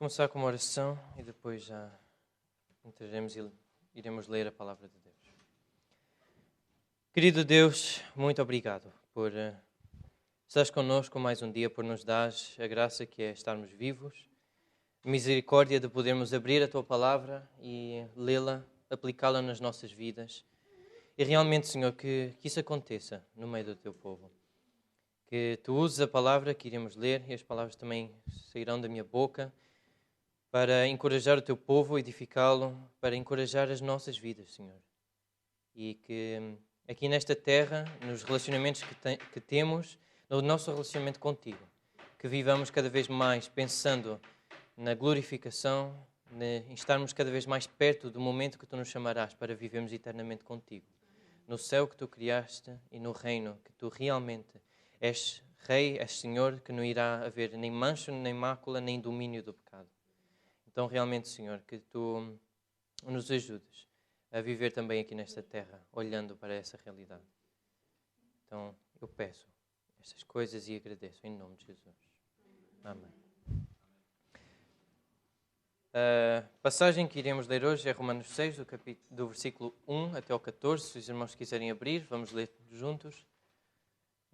começar com uma oração e depois já entraremos e iremos ler a palavra de Deus. Querido Deus, muito obrigado por estares connosco mais um dia, por nos dares a graça que é estarmos vivos, a misericórdia de podermos abrir a Tua palavra e lê-la, aplicá-la nas nossas vidas. E realmente, Senhor, que isso aconteça no meio do Teu povo. Que Tu uses a palavra que iremos ler e as palavras também sairão da minha boca para encorajar o Teu povo, edificá-lo, para encorajar as nossas vidas, Senhor. E que aqui nesta terra, nos relacionamentos que temos, no nosso relacionamento contigo, que vivamos cada vez mais pensando na glorificação, em estarmos cada vez mais perto do momento que Tu nos chamarás para vivermos eternamente contigo. No céu que Tu criaste e no reino que Tu realmente és Rei, és Senhor, que não irá haver nem mancha, nem mácula, nem domínio do pecado. Então, realmente, Senhor, que Tu nos ajudes a viver também aqui nesta terra, olhando para essa realidade. Então, eu peço estas coisas e agradeço em nome de Jesus. Amém. A passagem que iremos ler hoje é Romanos 6, do versículo 1 até ao 14. Se os irmãos quiserem abrir, vamos ler juntos.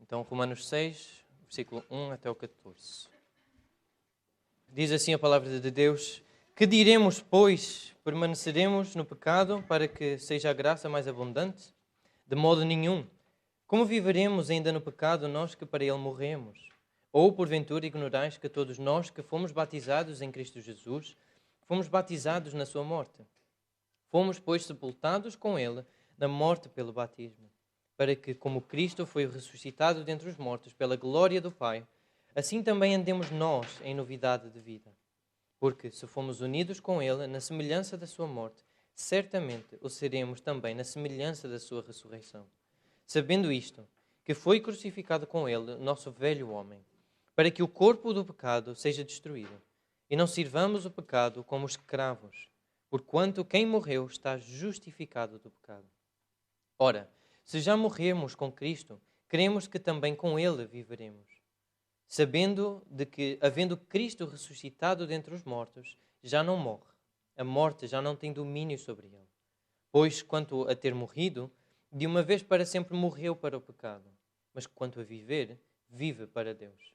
Então, Romanos 6, versículo 1 até ao 14. Diz assim a palavra de Deus: Que diremos, pois? Permaneceremos no pecado para que seja a graça mais abundante? De modo nenhum. Como viveremos ainda no pecado, nós que para ele morremos? Ou, porventura, ignorais que todos nós que fomos batizados em Cristo Jesus, fomos batizados na sua morte? Fomos, pois, sepultados com ele na morte pelo batismo, para que, como Cristo foi ressuscitado dentre os mortos pela glória do Pai, assim também andemos nós em novidade de vida. Porque, se fomos unidos com ele na semelhança da sua morte, certamente o seremos também na semelhança da sua ressurreição. Sabendo isto, que foi crucificado com ele o nosso velho homem, para que o corpo do pecado seja destruído, e não sirvamos o pecado como escravos, porquanto quem morreu está justificado do pecado. Ora, se já morremos com Cristo, cremos que também com ele viveremos, sabendo de que, havendo Cristo ressuscitado dentre os mortos, já não morre. A morte já não tem domínio sobre ele. Pois, quanto a ter morrido, de uma vez para sempre morreu para o pecado. Mas quanto a viver, vive para Deus.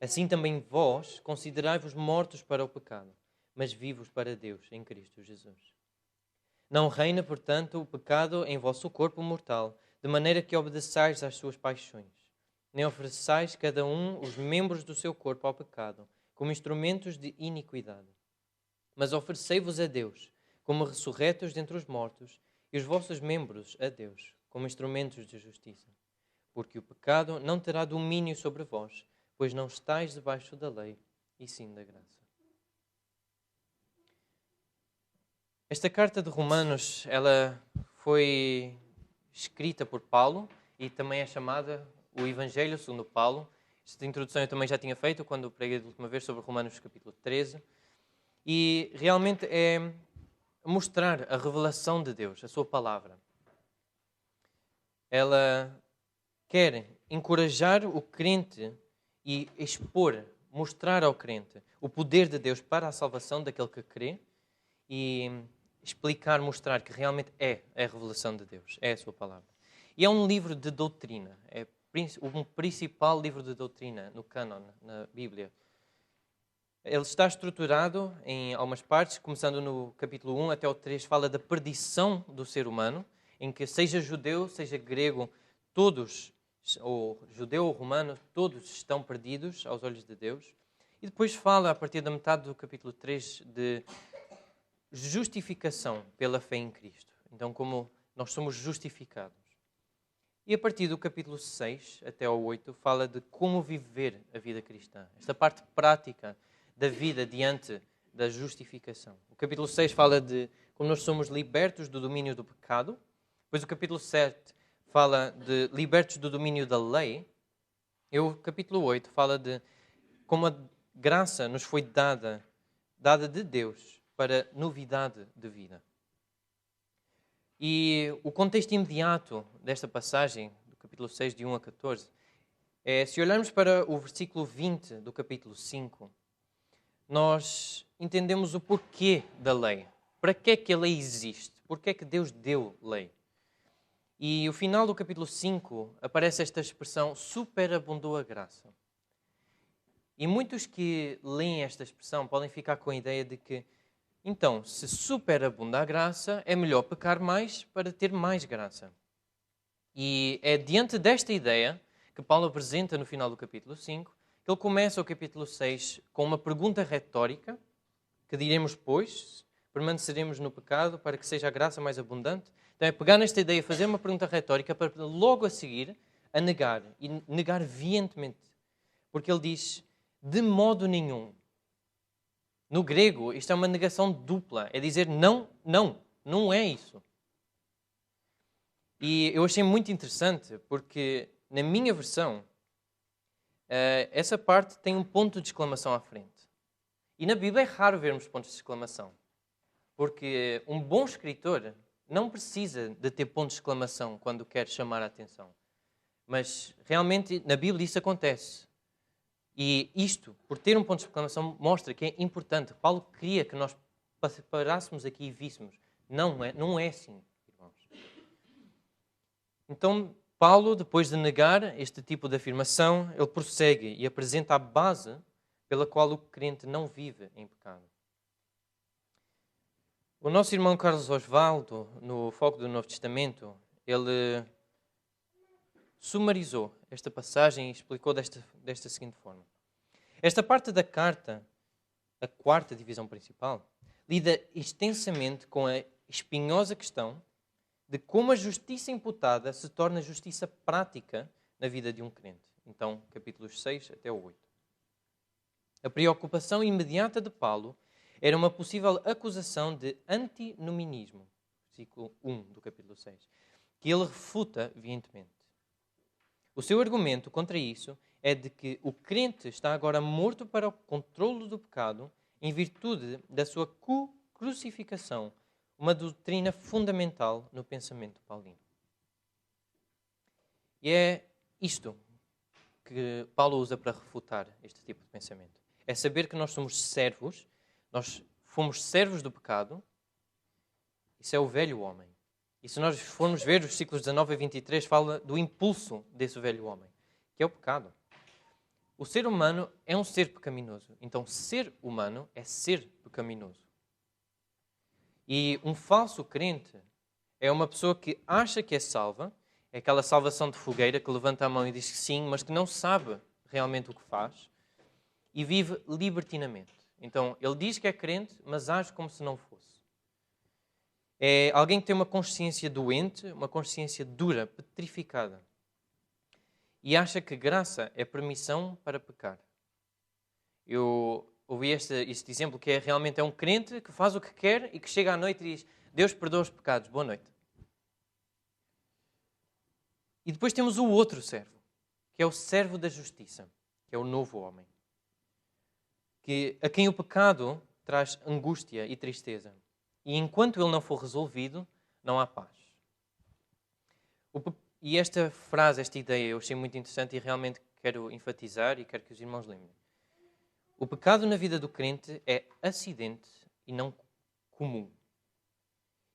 Assim também vós considerai-vos mortos para o pecado, mas vivos para Deus em Cristo Jesus. Não reina, portanto, o pecado em vosso corpo mortal, de maneira que obedeçais às suas paixões. Nem ofereçais cada um os membros do seu corpo ao pecado, como instrumentos de iniquidade. Mas oferecei-vos a Deus, como ressurretos dentre os mortos, e os vossos membros a Deus, como instrumentos de justiça. Porque o pecado não terá domínio sobre vós, pois não estáis debaixo da lei, e sim da graça. Esta carta de Romanos, ela foi escrita por Paulo e também é chamada o Evangelho segundo Paulo. Esta introdução eu também já tinha feito quando preguei da última vez sobre Romanos capítulo 13. E realmente é mostrar a revelação de Deus, a sua palavra. Ela quer encorajar o crente e expor, mostrar ao crente o poder de Deus para a salvação daquele que crê e explicar, mostrar que realmente é a revelação de Deus, é a sua palavra. E é um livro de doutrina, é um principal livro de doutrina no cânon, na Bíblia. Ele está estruturado em algumas partes, começando no capítulo 1 até o 3, fala da perdição do ser humano, em que seja judeu, seja grego, todos, ou judeu ou romano, todos estão perdidos aos olhos de Deus. E depois fala, a partir da metade do capítulo 3, de justificação pela fé em Cristo. Então, como nós somos justificados. E a partir do capítulo 6 até ao 8, fala de como viver a vida cristã. Esta parte prática da vida diante da justificação. O capítulo 6 fala de como nós somos libertos do domínio do pecado. Depois o capítulo 7 fala de libertos do domínio da lei. E o capítulo 8 fala de como a graça nos foi dada de Deus para novidade de vida. E o contexto imediato desta passagem, do capítulo 6, de 1 a 14, é, se olharmos para o versículo 20 do capítulo 5, nós entendemos o porquê da lei. Para que é que a lei existe? Porquê é que Deus deu lei? E no final do capítulo 5 aparece esta expressão, superabundou a graça. E muitos que leem esta expressão podem ficar com a ideia de que, então, se superabunda a graça, é melhor pecar mais para ter mais graça. E é diante desta ideia que Paulo apresenta no final do capítulo 5, que ele começa o capítulo 6 com uma pergunta retórica, que diremos, pois, permaneceremos no pecado para que seja a graça mais abundante? Então é pegar nesta ideia, fazer uma pergunta retórica para logo a seguir a negar, e negar veementemente. Porque ele diz, de modo nenhum. No grego, isto é uma negação dupla, é dizer não, não, não é isso. E eu achei muito interessante, porque na minha versão, essa parte tem um ponto de exclamação à frente. E na Bíblia é raro vermos pontos de exclamação. Porque um bom escritor não precisa de ter pontos de exclamação quando quer chamar a atenção. Mas realmente na Bíblia isso acontece. E isto, por ter um ponto de exclamação, mostra que é importante. Paulo queria que nós parássemos aqui e víssemos. Não é assim, irmãos. Então, Paulo, depois de negar este tipo de afirmação, ele prossegue e apresenta a base pela qual o crente não vive em pecado. O nosso irmão Carlos Osvaldo, no Foco do Novo Testamento, ele sumarizou esta passagem e explicou desta seguinte forma. Esta parte da carta, a quarta divisão principal, lida extensamente com a espinhosa questão de como a justiça imputada se torna justiça prática na vida de um crente. Então, capítulos 6 até o 8. A preocupação imediata de Paulo era uma possível acusação de antinominismo, versículo 1 do capítulo 6, que ele refuta veementemente. O seu argumento contra isso é de que o crente está agora morto para o controlo do pecado em virtude da sua crucificação, uma doutrina fundamental no pensamento paulino. E é isto que Paulo usa para refutar este tipo de pensamento. É saber que nós somos servos, nós fomos servos do pecado, isso é o velho homem. E se nós formos ver os versículos 19 a 23, fala do impulso desse velho homem, que é o pecado. O ser humano é um ser pecaminoso. Então, ser humano é ser pecaminoso. E um falso crente é uma pessoa que acha que é salva, é aquela salvação de fogueira que levanta a mão e diz que sim, mas que não sabe realmente o que faz e vive libertinamente. Então, ele diz que é crente, mas age como se não fosse. É alguém que tem uma consciência doente, uma consciência dura, petrificada. E acha que graça é permissão para pecar. Eu ouvi este exemplo que realmente é um crente que faz o que quer e que chega à noite e diz, Deus perdoa os pecados, boa noite. E depois temos o outro servo, que é o servo da justiça, que é o novo homem. A quem o pecado traz angústia e tristeza. E enquanto ele não for resolvido, não há paz. E esta frase, esta ideia, eu achei muito interessante e realmente quero enfatizar e quero que os irmãos lembrem. O pecado na vida do crente é acidente e não comum.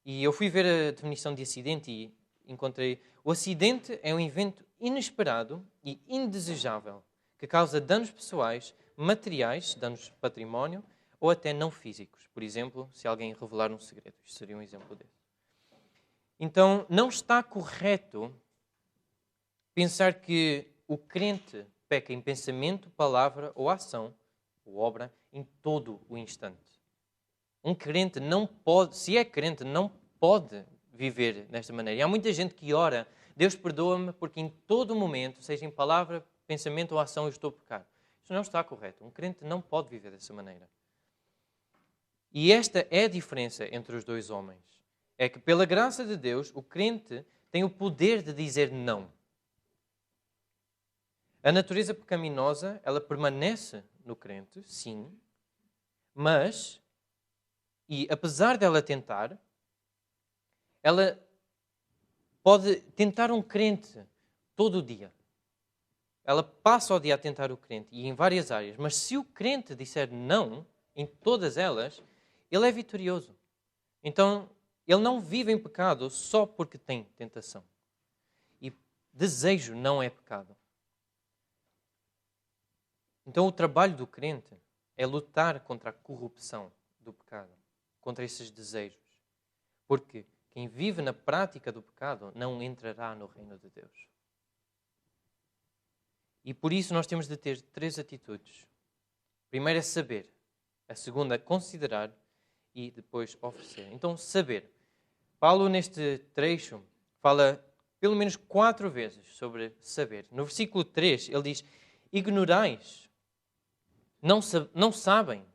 E eu fui ver a definição de acidente e encontrei... O acidente é um evento inesperado e indesejável que causa danos pessoais, materiais, danos de património ou até não físicos. Por exemplo, se alguém revelar um segredo. Isto seria um exemplo desse. Então, não está correto pensar que o crente peca em pensamento, palavra ou ação, ou obra, em todo o instante. Um crente não pode, se é crente, não pode viver desta maneira. E há muita gente que ora, Deus perdoa-me porque em todo momento, seja em palavra, pensamento ou ação, eu estou a pecar. Isso não está correto. Um crente não pode viver dessa maneira. E esta é a diferença entre os dois homens. É que pela graça de Deus, o crente tem o poder de dizer não. A natureza pecaminosa, ela permanece no crente, sim, mas, e apesar dela tentar, ela pode tentar um crente todo o dia. Ela passa o dia a tentar o crente, e em várias áreas. Mas se o crente disser não, em todas elas, ele é vitorioso. Então, ele não vive em pecado só porque tem tentação. E desejo não é pecado. Então, o trabalho do crente é lutar contra a corrupção do pecado, contra esses desejos. Porque quem vive na prática do pecado não entrará no reino de Deus. E por isso nós temos de ter 3 atitudes. A primeira é saber. A segunda é considerar e depois oferecer. Então, saber. Paulo, neste trecho, fala pelo menos 4 vezes sobre saber. No versículo 3, ele diz: ignorais, não sabem.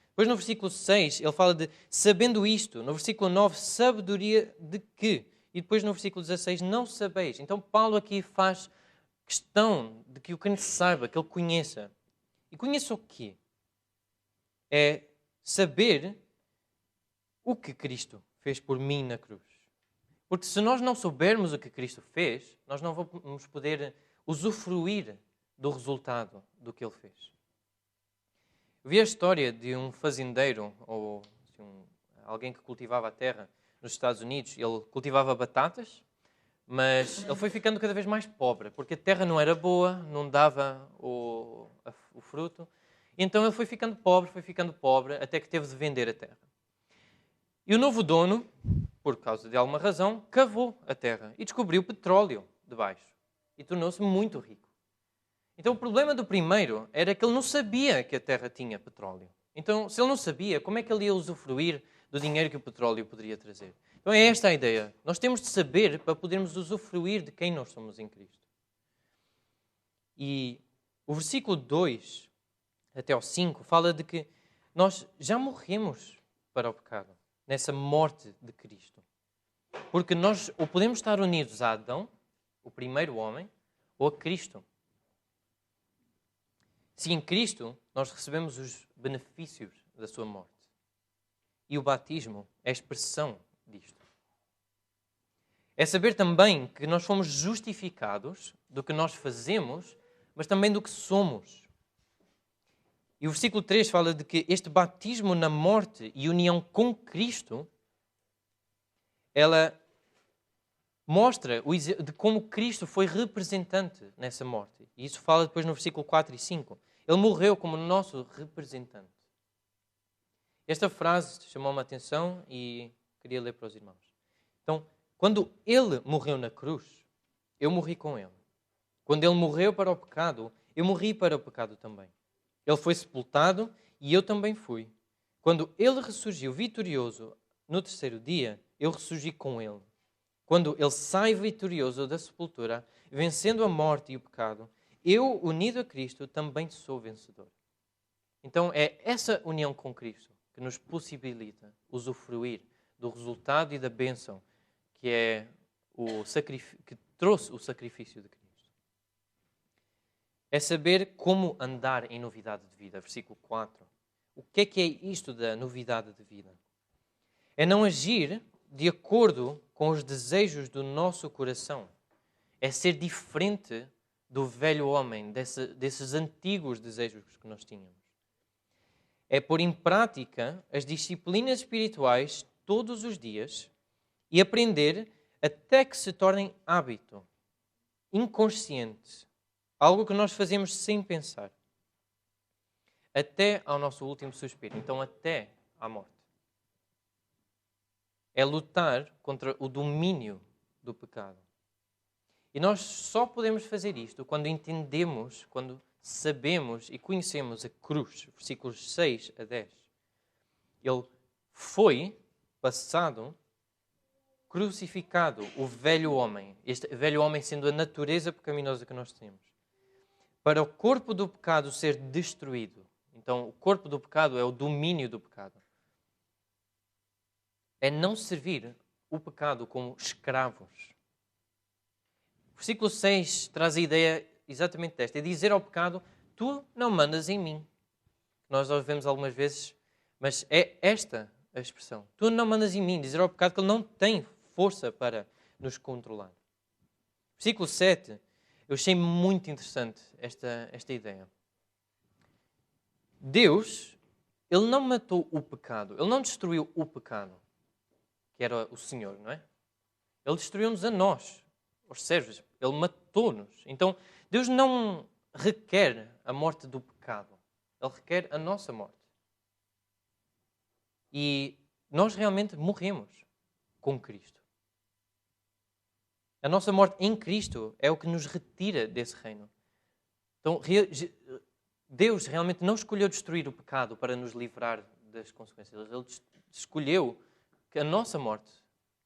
Depois no versículo 6, ele fala de sabendo isto. No versículo 9, sabedoria de quê? E depois no versículo 16, não sabeis. Então Paulo aqui faz questão de que o crente saiba, que ele conheça. E conheça o quê? É saber o que Cristo fez por mim na cruz. Porque se nós não soubermos o que Cristo fez, nós não vamos poder usufruir do resultado do que ele fez. Eu vi a história de um fazendeiro, ou alguém que cultivava a terra nos Estados Unidos. Ele cultivava batatas, mas ele foi ficando cada vez mais pobre, porque a terra não era boa, não dava o fruto. Então ele foi ficando pobre, até que teve de vender a terra. E o novo dono, por causa de alguma razão, cavou a terra e descobriu petróleo debaixo. E tornou-se muito rico. Então o problema do primeiro era que ele não sabia que a terra tinha petróleo. Então, se ele não sabia, como é que ele ia usufruir do dinheiro que o petróleo poderia trazer? Então é esta a ideia. Nós temos de saber para podermos usufruir de quem nós somos em Cristo. E o versículo 2 até ao 5 fala de que nós já morremos para o pecado, nessa morte de Cristo. Porque nós ou podemos estar unidos a Adão, o primeiro homem, ou a Cristo. Se em Cristo nós recebemos os benefícios da sua morte. E o batismo é a expressão disto. É saber também que nós fomos justificados do que nós fazemos, mas também do que somos. E o versículo 3 fala de que este batismo na morte e união com Cristo, ela mostra de como Cristo foi representante nessa morte. E isso fala depois no versículo 4 e 5. Ele morreu como nosso representante. Esta frase chamou-me a atenção e queria ler para os irmãos. Então, quando ele morreu na cruz, eu morri com ele. Quando ele morreu para o pecado, eu morri para o pecado também. Ele foi sepultado e eu também fui. Quando ele ressurgiu vitorioso no 3º dia, eu ressurgi com ele. Quando ele sai vitorioso da sepultura, vencendo a morte e o pecado, eu, unido a Cristo, também sou vencedor. Então é essa união com Cristo que nos possibilita usufruir do resultado e da bênção que é que trouxe o sacrifício de Cristo. É saber como andar em novidade de vida. Versículo 4. O que é isto da novidade de vida? É não agir de acordo com os desejos do nosso coração. É ser diferente do velho homem, desses antigos desejos que nós tínhamos. É pôr em prática as disciplinas espirituais todos os dias e aprender até que se tornem hábito, inconsciente, algo que nós fazemos sem pensar, até ao nosso último suspiro, então até à morte. É lutar contra o domínio do pecado. E nós só podemos fazer isto quando entendemos, quando sabemos e conhecemos a cruz, versículos 6 a 10. Ele foi passado, crucificado, o velho homem, este velho homem sendo a natureza pecaminosa que nós temos, para o corpo do pecado ser destruído. Então, o corpo do pecado é o domínio do pecado. É não servir o pecado como escravos. O versículo 6 traz a ideia exatamente desta. É dizer ao pecado, tu não mandas em mim. Nós ouvimos algumas vezes, mas é esta a expressão. Tu não mandas em mim. Dizer ao pecado que ele não tem força para nos controlar. Versículo 7. Eu achei muito interessante esta ideia. Deus Ele não matou o pecado, ele não destruiu o pecado, que era o Senhor, não é? Ele destruiu-nos a nós, os servos. Ele matou-nos. Então, Deus não requer a morte do pecado. Ele requer a nossa morte. E nós realmente morremos com Cristo. A nossa morte em Cristo é o que nos retira desse reino. Então, Deus realmente não escolheu destruir o pecado para nos livrar das consequências. Ele escolheu que a nossa morte,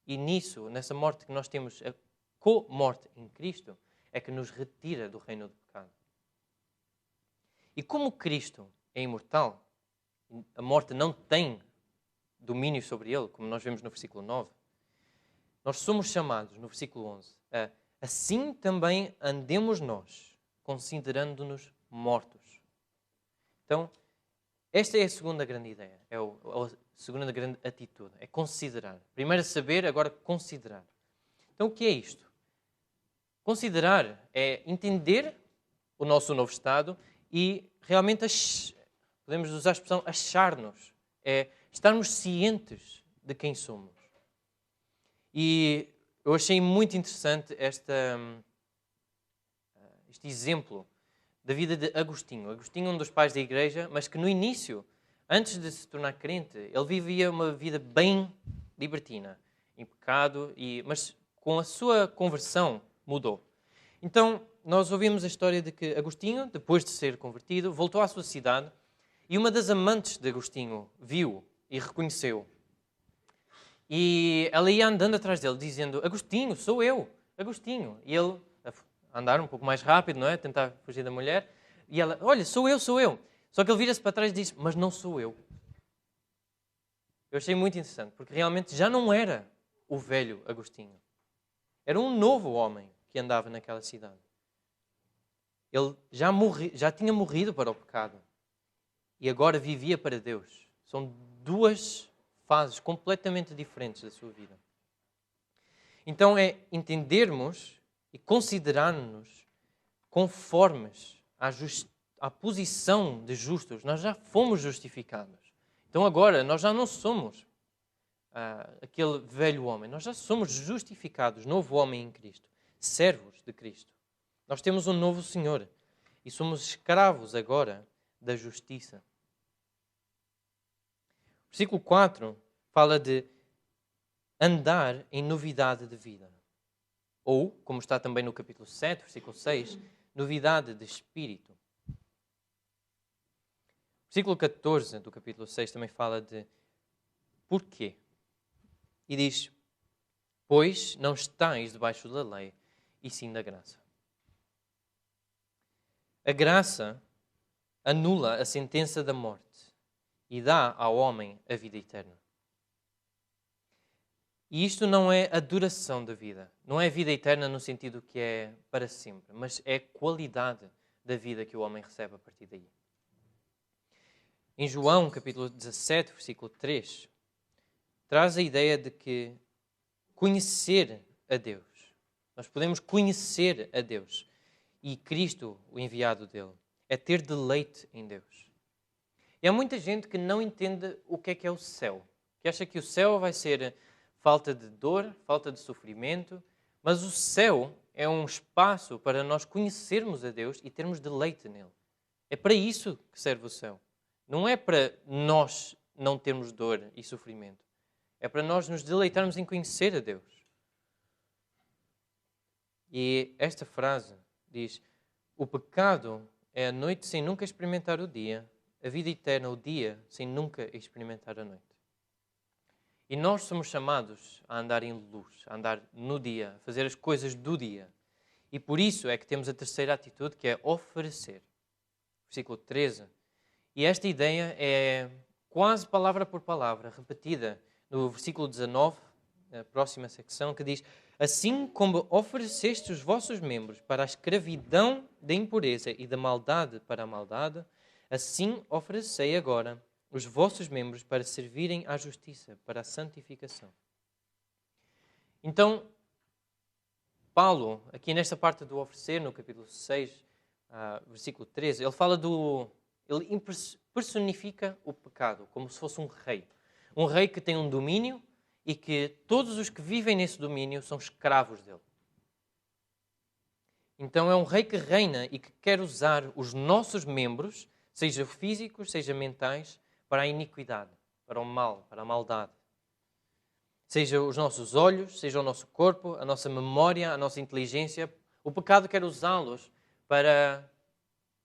e nessa morte que nós temos, a co-morte em Cristo, é que nos retira do reino do pecado. E como Cristo é imortal, a morte não tem domínio sobre ele, como nós vemos no versículo 9, nós somos chamados, no versículo 11, a assim também andemos nós, considerando-nos mortos. Então, esta é a segunda grande ideia, é a segunda grande atitude, é considerar. Primeiro saber, agora considerar. Então, o que é isto? Considerar é entender o nosso novo estado e realmente, podemos usar a expressão achar-nos, é estarmos cientes de quem somos. E eu achei muito interessante este exemplo da vida de Agostinho. Agostinho é um dos pais da igreja, mas que no início, antes de se tornar crente, ele vivia uma vida bem libertina, em pecado, mas com a sua conversão mudou. Então, nós ouvimos a história de que Agostinho, depois de ser convertido, voltou à sua cidade e uma das amantes de Agostinho viu e reconheceu. E ela ia andando atrás dele, dizendo: Agostinho, sou eu, Agostinho. E ele a andar um pouco mais rápido, não é? Tentar fugir da mulher. E ela: olha, sou eu, sou eu. Só que ele vira-se para trás e diz: mas não sou eu. Eu achei muito interessante, porque realmente já não era o velho Agostinho. Era um novo homem que andava naquela cidade. Ele já tinha morrido para o pecado e agora vivia para Deus. São duas fases completamente diferentes da sua vida. Então é entendermos e considerarmos conformes à posição de justos. Nós já fomos justificados. Então agora nós já não somos aquele velho homem. Nós já somos justificados, novo homem em Cristo, servos de Cristo. Nós temos um novo Senhor e somos escravos agora da justiça. Versículo 4 fala de andar em novidade de vida. Ou, como está também no capítulo 7, versículo 6, novidade de espírito. Versículo 14 do capítulo 6 também fala de porquê. E diz: pois não estáis debaixo da lei, e sim da graça. A graça anula a sentença da morte e dá ao homem a vida eterna. E isto não é a duração da vida. Não é vida eterna no sentido que é para sempre, mas é a qualidade da vida que o homem recebe a partir daí. Em João, capítulo 17, versículo 3, traz a ideia de que conhecer a Deus. Nós podemos conhecer a Deus. E Cristo, o enviado dele, é ter deleite em Deus. E há muita gente que não entende o que é o céu. Que acha que o céu vai ser falta de dor, falta de sofrimento. Mas o céu é um espaço para nós conhecermos a Deus e termos deleite nele. É para isso que serve o céu. Não é para nós não termos dor e sofrimento. É para nós nos deleitarmos em conhecer a Deus. E esta frase diz: o pecado é a noite sem nunca experimentar o dia, a vida eterna o dia sem nunca experimentar a noite. E nós somos chamados a andar em luz, a andar no dia, a fazer as coisas do dia. E por isso é que temos a terceira atitude, que é oferecer. Versículo 13. E esta ideia é quase palavra por palavra, repetida no versículo 19, na próxima secção, que diz: assim como ofereceste os vossos membros para a escravidão da impureza e da maldade para a maldade, assim oferecei agora os vossos membros para servirem à justiça, para a santificação. Então, Paulo, aqui nesta parte do oferecer, no capítulo 6, versículo 13, ele fala do Ele personifica o pecado como se fosse um rei. Um rei que tem um domínio e que todos os que vivem nesse domínio são escravos dele. Então é um rei que reina e que quer usar os nossos membros, seja físicos, seja mentais, para a iniquidade, para o mal, para a maldade. Seja os nossos olhos, seja o nosso corpo, a nossa memória, a nossa inteligência. O pecado quer usá-los para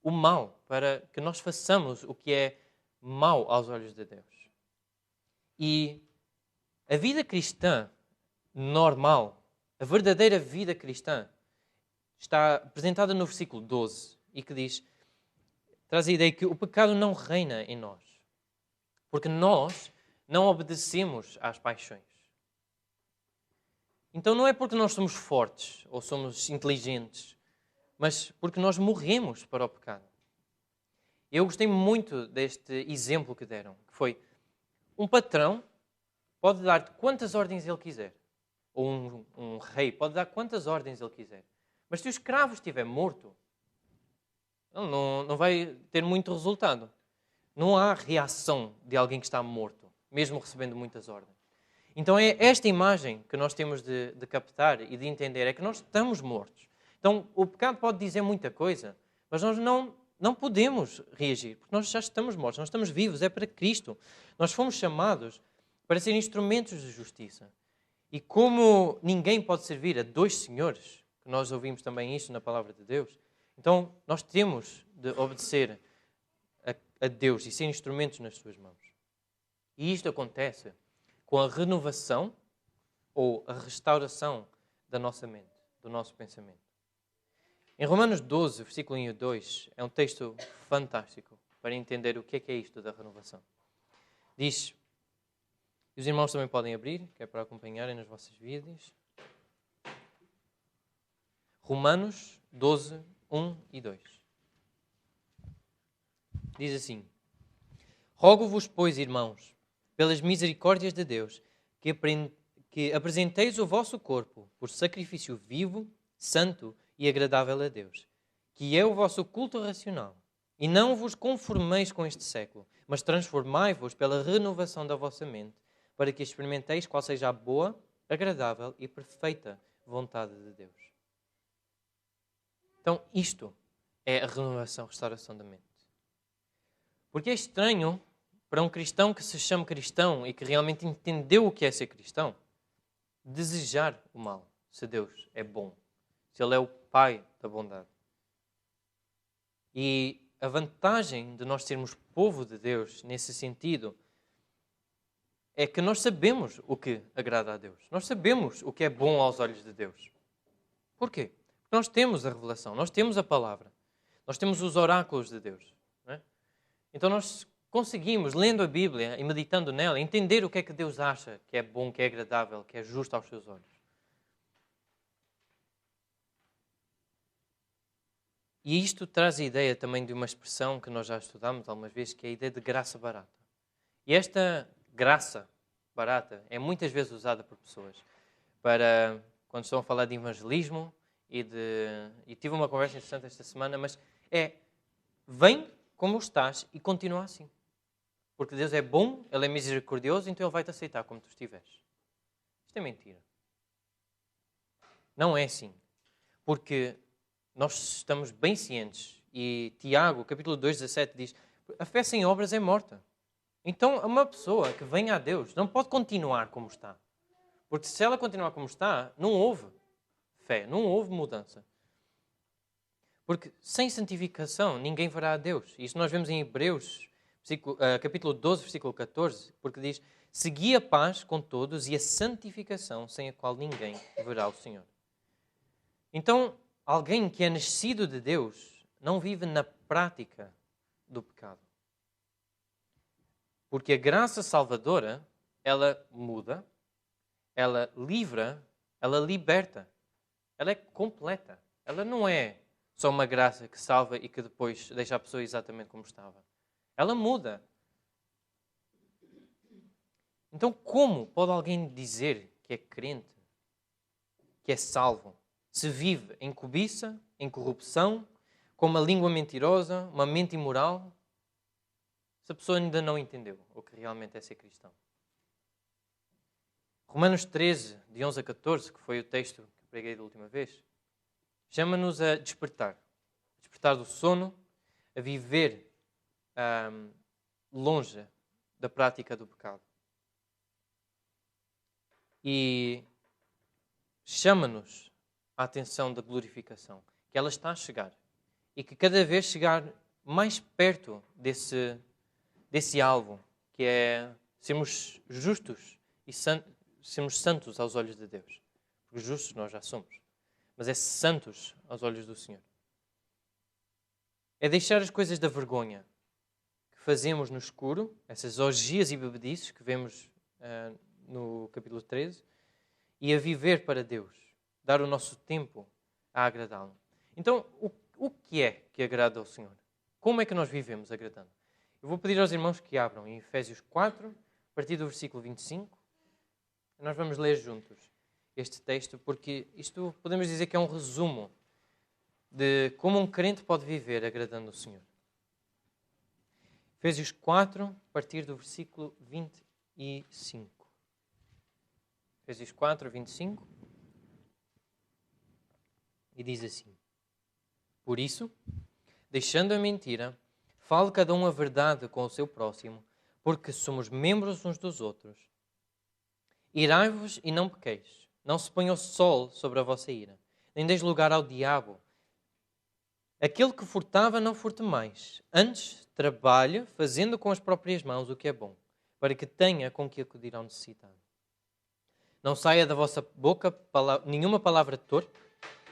o mal, para que nós façamos o que é mau aos olhos de Deus. E a vida cristã normal, a verdadeira vida cristã, está apresentada no versículo 12 e que diz, traz a ideia que o pecado não reina em nós, porque nós não obedecemos às paixões. Então não é porque nós somos fortes ou somos inteligentes, mas porque nós morremos para o pecado. Eu gostei muito deste exemplo que deram, que foi um patrão pode dar quantas ordens ele quiser, ou um rei pode dar quantas ordens ele quiser, mas se o escravo estiver morto, ele não vai ter muito resultado. Não há reação de alguém que está morto, mesmo recebendo muitas ordens. Então é esta imagem que nós temos de captar e de entender, é que nós estamos mortos. Então o pecado pode dizer muita coisa, mas nós não podemos reagir, porque nós já estamos mortos, nós estamos vivos, é para Cristo. Nós fomos chamados para ser instrumentos de justiça. E como ninguém pode servir a dois senhores, que nós ouvimos também isso na palavra de Deus, então nós temos de obedecer a Deus e ser instrumentos nas suas mãos. E isto acontece com a renovação ou a restauração da nossa mente, do nosso pensamento. Em Romanos 12, versículo 1 e 2, é um texto fantástico para entender o que é isto da renovação. Diz, e os irmãos também podem abrir, que é para acompanharem nas vossas vidas. Romanos 12, 1 e 2. Diz assim, rogo-vos, pois, irmãos, pelas misericórdias de Deus, que apresenteis o vosso corpo por sacrifício vivo, santo e agradável a Deus, que é o vosso culto racional. E não vos conformeis com este século, mas transformai-vos pela renovação da vossa mente, para que experimenteis qual seja a boa, agradável e perfeita vontade de Deus. Então, isto é a renovação, restauração da mente. Porque é estranho para um cristão que se chama cristão e que realmente entendeu o que é ser cristão, desejar o mal, se Deus é bom, se Ele é o Pai da bondade. E a vantagem de nós sermos povo de Deus, nesse sentido, é que nós sabemos o que agrada a Deus. Nós sabemos o que é bom aos olhos de Deus. Porquê? Porque nós temos a revelação, nós temos a palavra, nós temos os oráculos de Deus. Não é? Então nós conseguimos, lendo a Bíblia e meditando nela, entender o que é que Deus acha que é bom, que é agradável, que é justo aos seus olhos. E isto traz a ideia também de uma expressão que nós já estudámos algumas vezes, que é a ideia de graça barata. E esta graça barata é muitas vezes usada por pessoas para, quando estão a falar de evangelismo, e tive uma conversa interessante esta semana, mas vem como estás e continua assim. Porque Deus é bom, Ele é misericordioso, então Ele vai te aceitar como tu estiveres. Isto é mentira. Não é assim. Porque nós estamos bem cientes, e Tiago, capítulo 2, 17, diz, a fé sem obras é morta. Então, uma pessoa que vem a Deus não pode continuar como está. Porque se ela continuar como está, não houve fé, não houve mudança. Porque sem santificação ninguém verá a Deus. Isso nós vemos em Hebreus, capítulo 12, versículo 14, porque diz, segui a paz com todos e a santificação, sem a qual ninguém verá o Senhor. Então, alguém que é nascido de Deus não vive na prática do pecado. Porque a graça salvadora, ela muda, ela livra, ela liberta. Ela é completa. Ela não é só uma graça que salva e que depois deixa a pessoa exatamente como estava. Ela muda. Então, como pode alguém dizer que é crente, que é salvo, se vive em cobiça, em corrupção, com uma língua mentirosa, uma mente imoral? se a pessoa ainda não entendeu o que realmente é ser cristão. Romanos 13, de 11 a 14, que foi o texto que preguei da última vez, chama-nos a despertar. Despertar do sono, a viver longe da prática do pecado. E chama-nos a atenção da glorificação, que ela está a chegar. E que cada vez chegar mais perto desse alvo, que é sermos justos e sermos santos aos olhos de Deus. Porque justos nós já somos. Mas é santos aos olhos do Senhor. É deixar as coisas da vergonha que fazemos no escuro, essas orgias e bebedices que vemos no capítulo 13, e a viver para Deus. Dar o nosso tempo a agradá-lo. Então, o que é que agrada ao Senhor? Como é que nós vivemos agradando? Eu vou pedir aos irmãos que abram em Efésios 4, a partir do versículo 25. Nós vamos ler juntos este texto, porque isto podemos dizer que é um resumo de como um crente pode viver agradando o Senhor. Efésios 4, a partir do versículo 25. Efésios 4, 25. E diz assim: Por isso, deixando a mentira, fale cada um a verdade com o seu próximo, porque somos membros uns dos outros. Irai-vos e não pequeis. Não se ponha o sol sobre a vossa ira, nem deis lugar ao diabo. Aquele que furtava, não furte mais. Antes, trabalhe, fazendo com as próprias mãos o que é bom, para que tenha com que acudir ao necessitado. Não saia da vossa boca nenhuma palavra torpe,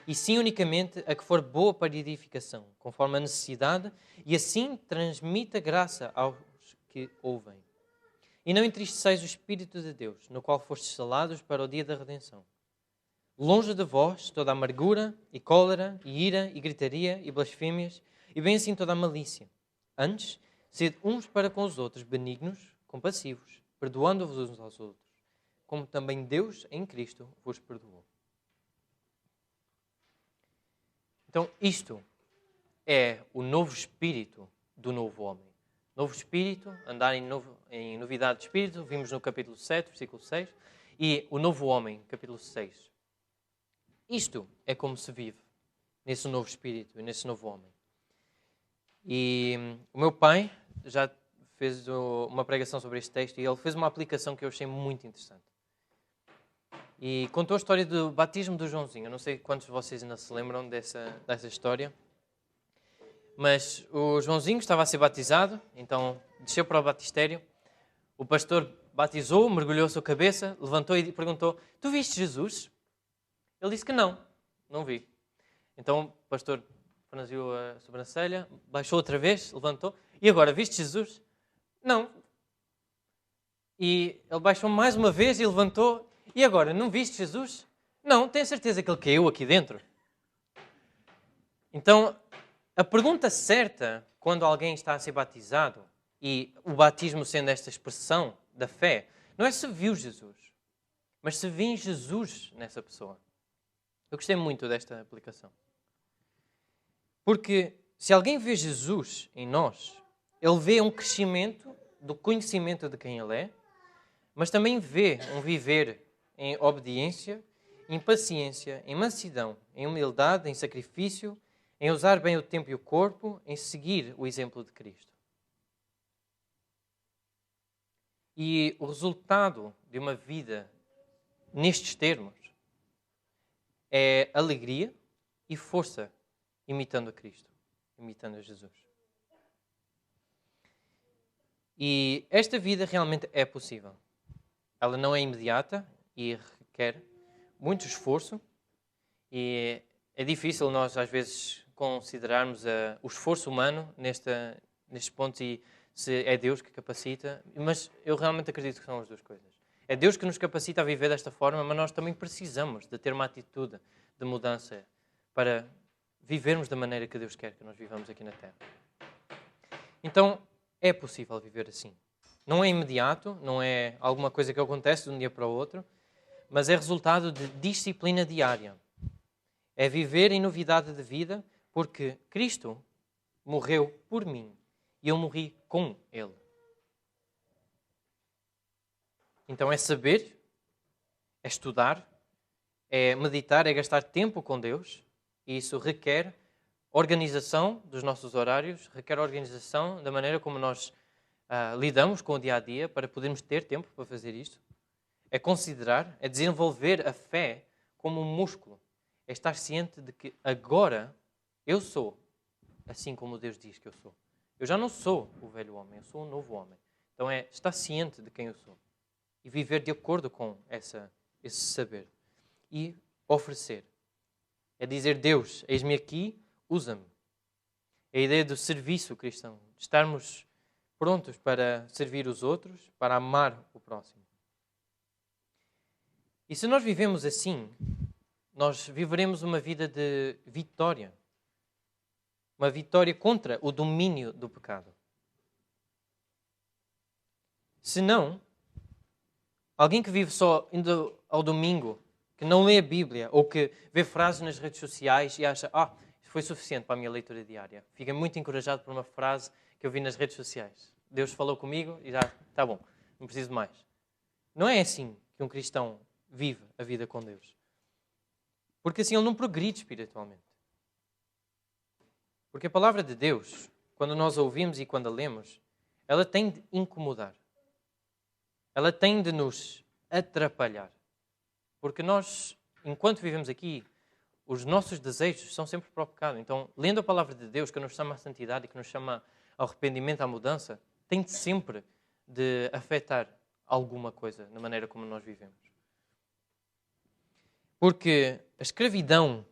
e sim unicamente a que for boa para edificação, conforme a necessidade, e assim transmita graça aos que ouvem. E não entristeçais o Espírito de Deus, no qual fostes selados para o dia da redenção. Longe de vós toda amargura, e cólera, e ira, e gritaria, e blasfémias, e bem assim toda a malícia. Antes, sede uns para com os outros benignos, compassivos, perdoando-vos uns aos outros, como também Deus, em Cristo, vos perdoou. Então, isto é o novo espírito do novo homem. Novo espírito, andar em novidade de espírito, vimos no capítulo 7, versículo 6, e o novo homem, capítulo 6. Isto é como se vive nesse novo espírito e nesse novo homem. E o meu pai já fez uma pregação sobre este texto e ele fez uma aplicação que eu achei muito interessante. E contou a história do batismo do Joãozinho. Eu não sei quantos de vocês ainda se lembram dessa história. Mas o Joãozinho estava a ser batizado, então desceu para o batistério. O pastor batizou, mergulhou a sua cabeça, levantou e perguntou: Tu viste Jesus? Ele disse que não vi. Então o pastor franziu a sobrancelha, baixou outra vez, levantou. E agora, viste Jesus? Não. E ele baixou mais uma vez e levantou. E agora, não viste Jesus? Não, tenho certeza que ele caiu aqui dentro. Então, a pergunta certa, quando alguém está a ser batizado, e o batismo sendo esta expressão da fé, não é se viu Jesus, mas se vê Jesus nessa pessoa. Eu gostei muito desta aplicação. Porque se alguém vê Jesus em nós, ele vê um crescimento do conhecimento de quem ele é, mas também vê um viver em obediência, em paciência, em mansidão, em humildade, em sacrifício, em usar bem o tempo e o corpo, em seguir o exemplo de Cristo. E o resultado de uma vida nestes termos é alegria e força imitando a Cristo, imitando a Jesus. E esta vida realmente é possível. Ela não é imediata e requer muito esforço e é difícil nós às vezes considerarmos o esforço humano nestes pontos e se é Deus que capacita, mas eu realmente acredito que são as duas coisas. É Deus que nos capacita a viver desta forma, mas nós também precisamos de ter uma atitude de mudança para vivermos da maneira que Deus quer que nós vivamos aqui na Terra. Então, é possível viver assim. Não é imediato, não é alguma coisa que acontece de um dia para o outro, mas é resultado de disciplina diária. É viver em novidade de vida, porque Cristo morreu por mim e eu morri com Ele. Então é saber, é estudar, é meditar, é gastar tempo com Deus. E isso requer organização dos nossos horários, requer organização da maneira como nós lidamos com o dia a dia para podermos ter tempo para fazer isto. É considerar, é desenvolver a fé como um músculo. É estar ciente de que agora eu sou assim como Deus diz que eu sou. Eu já não sou o velho homem, eu sou um novo homem. Então é estar ciente de quem eu sou e viver de acordo com esse saber. E oferecer. É dizer, Deus, eis-me aqui, usa-me. É a ideia do serviço cristão, de estarmos prontos para servir os outros, para amar o próximo. E se nós vivemos assim, nós viveremos uma vida de vitória. Uma vitória contra o domínio do pecado. Se não, alguém que vive só indo ao domingo, que não lê a Bíblia, ou que vê frases nas redes sociais e acha, isso foi suficiente para a minha leitura diária. Fica muito encorajado por uma frase que eu vi nas redes sociais. Deus falou comigo e já está bom, não preciso mais. Não é assim que um cristão vive a vida com Deus. Porque assim ele não progride espiritualmente. Porque a palavra de Deus, quando nós a ouvimos e quando a lemos, ela tem de incomodar. Ela tem de nos atrapalhar. Porque nós, enquanto vivemos aqui, os nossos desejos são sempre para o pecado. Então, lendo a palavra de Deus, que nos chama à santidade e que nos chama ao arrependimento, à mudança, tem de sempre de afetar alguma coisa na maneira como nós vivemos. Porque a escravidão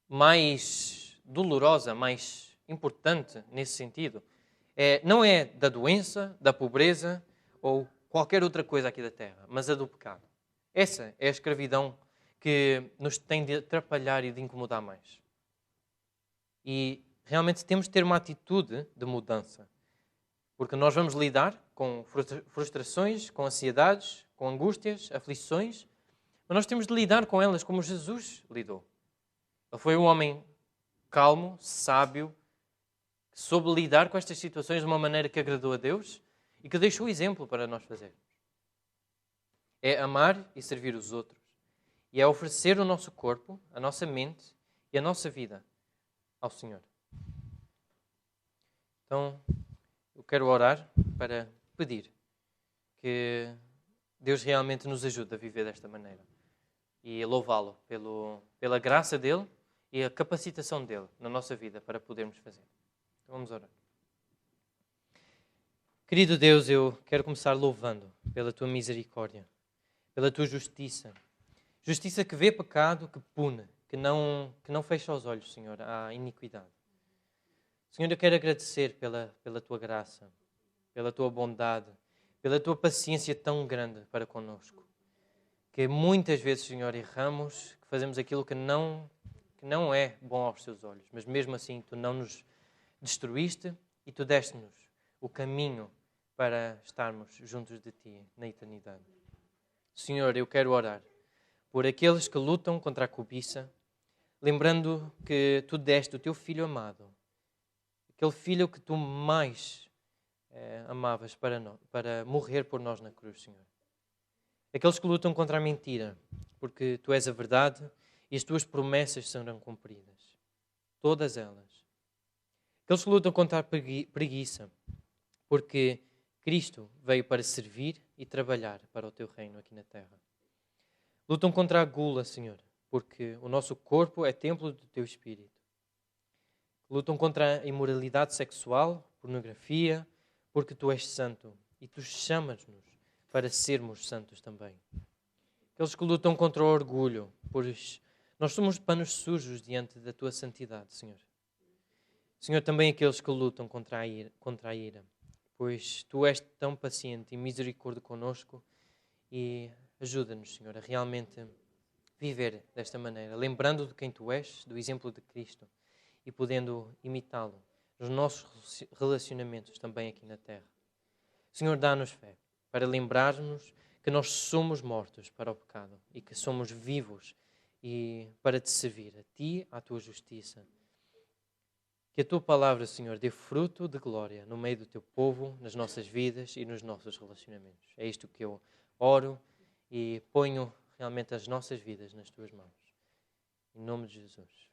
mais dolorosa, mais importante nesse sentido, não é da doença, da pobreza ou qualquer outra coisa aqui da terra, mas a do pecado. Essa é a escravidão que nos tem de atrapalhar e de incomodar mais. E realmente temos de ter uma atitude de mudança. Porque nós vamos lidar com frustrações, com ansiedades, com angústias, aflições, mas nós temos de lidar com elas como Jesus lidou. Ele foi um homem calmo, sábio, que soube lidar com estas situações de uma maneira que agradou a Deus e que deixou exemplo para nós fazermos. É amar e servir os outros. E é oferecer o nosso corpo, a nossa mente e a nossa vida ao Senhor. Então, eu quero orar para pedir que Deus realmente nos ajude a viver desta maneira. E louvá-lo pela graça dele e a capacitação dele na nossa vida para podermos fazer. Então vamos orar. Querido Deus, eu quero começar louvando pela tua misericórdia, pela tua justiça. Justiça que vê pecado, que pune, que não fecha os olhos, Senhor, à iniquidade. Senhor, eu quero agradecer pela tua graça, pela tua bondade, pela tua paciência tão grande para conosco. Que muitas vezes, Senhor, erramos, que fazemos aquilo que não é bom aos teus olhos, mas mesmo assim tu não nos destruíste e tu deste-nos o caminho para estarmos juntos de ti na eternidade. Senhor, eu quero orar por aqueles que lutam contra a cobiça, lembrando que tu deste o teu Filho amado, aquele Filho que tu mais amavas para morrer por nós na cruz, Senhor. Aqueles que lutam contra a mentira, porque tu és a verdade e as tuas promessas serão cumpridas. Todas elas. Aqueles que lutam contra a preguiça, porque Cristo veio para servir e trabalhar para o teu reino aqui na terra. Lutam contra a gula, Senhor, porque o nosso corpo é templo do teu Espírito. Lutam contra a imoralidade sexual, pornografia, porque tu és santo e tu chamas-nos para sermos santos também. Aqueles que lutam contra o orgulho, pois nós somos panos sujos diante da tua santidade, Senhor. Senhor, também aqueles que lutam contra a ira, pois tu és tão paciente e misericórdia conosco e ajuda-nos, Senhor, a realmente viver desta maneira, lembrando de quem tu és, do exemplo de Cristo e podendo imitá-lo nos nossos relacionamentos também aqui na terra. Senhor, dá-nos fé para lembrarmos que nós somos mortos para o pecado e que somos vivos e para te servir, a ti, à tua justiça. Que a tua palavra, Senhor, dê fruto de glória no meio do teu povo, nas nossas vidas e nos nossos relacionamentos. É isto que eu oro e ponho realmente as nossas vidas nas tuas mãos. Em nome de Jesus.